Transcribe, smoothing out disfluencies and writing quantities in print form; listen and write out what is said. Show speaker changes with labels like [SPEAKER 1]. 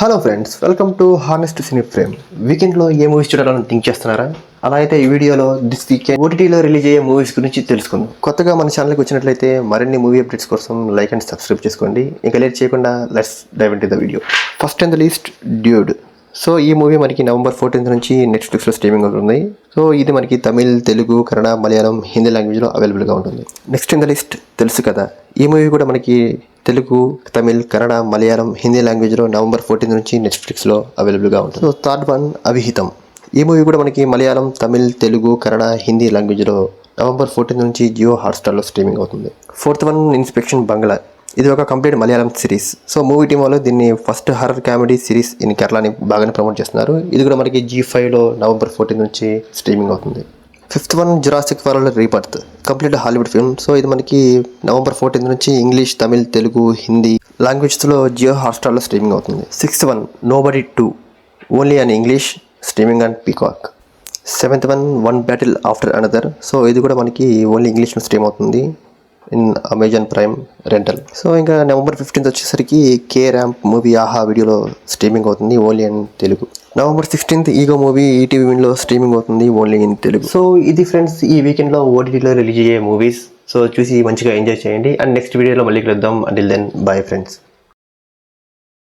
[SPEAKER 1] Hello friends, welcome to honest cine frame. వీకెండ్లో ఏ movies చూడాలని థింక్ చేస్తున్నారా? అలా అయితే ఈ వీడియోలో దిస్ వీకెండ్ ఓటీటీలో రిలీజ్ అయ్యే మూవీస్ గురించి తెలుసుకుందాం. కొత్తగా మన ఛానల్కి వచ్చినట్లయితే మరిన్ని మూవీ అప్డేట్స్ కోసం లైక్ అండ్ సబ్స్క్రైబ్ చేసుకోండి. ఇంకా లేట్ చేయకుండా let's dive into the video. First in the list, dude. So ఈ మూవీ మనకి November 14th నుంచి నెట్ఫ్లిక్స్లో స్ట్రీమింగ్ అవుతుంది. సో ఇది మనకి తమిళ్, తెలుగు, కన్నడ, మలయాళం, హిందీ లాంగ్వేజ్లో అవైలబుల్గా ఉంటుంది. నెక్స్ట్ ఇన్ ద లిస్ట్, తెలుసు కదా. ఈ మూవీ కూడా మనకి తెలుగు, తమిళ్, కన్నడ, మలయాళం, హిందీ లాంగ్వేజ్లో November 14th నుంచి నెట్ఫ్లిక్స్లో అవైలబుల్గా ఉంటుంది. So third one, Avihitham. ఈ మూవీ కూడా మనకి మలయాళం, తమిళ్, తెలుగు, కన్నడ, హిందీ లాంగ్వేజ్లో November 14th నుంచి జియో హాట్స్టార్లో స్ట్రీమింగ్ అవుతుంది. ఫోర్త్ వన్, ఇన్స్పెక్షన్ బంగ్లా. ఇది ఒక complete Malayalam series. So movie team వాళ్ళు దీన్ని first horror comedy series in Kerala అని బాగానే ప్రమోట్ చేస్తున్నారు. ఇది కూడా మనకి G5లో November 14th నుంచి స్ట్రీమింగ్ అవుతుంది. Fifth one, Jurassic world rebirth. Complete Hollywood film. So ఇది మనకి November 14th నుంచి ఇంగ్లీష్, తమిళ్, తెలుగు, హిందీ లాంగ్వేజ్లో జియో హాట్స్టార్లో స్ట్రీమింగ్ అవుతుంది. Sixth one, nobody 2. Only an English, streaming and peacock. Seventh one, one battle after another. So ఇది కూడా మనకి ఓన్లీ ఇంగ్లీష్లో స్ట్రీమ్ అవుతుంది in Amazon prime rental. So ఇంకా November 15th వచ్చేసరికి కే ర్యాంప్ మూవీ ఆహా వీడియోలో స్ట్రీమింగ్ అవుతుంది only in Telugu. November 16th Ego movie ETV విన్లో స్ట్రీమింగ్ అవుతుంది ఓన్లీ ఇన్ తెలుగు. సో ఇది ఫ్రెండ్స్ ఈ వీకెండ్లో ఓటీటీలో రిలీజ్ అయ్యే మూవీస్. సో చూసి మంచిగా ఎంజాయ్ చేయండి. అండ్ నెక్స్ట్ వీడియోలో మళ్ళీ కలుద్దాం. Until then, bye friends.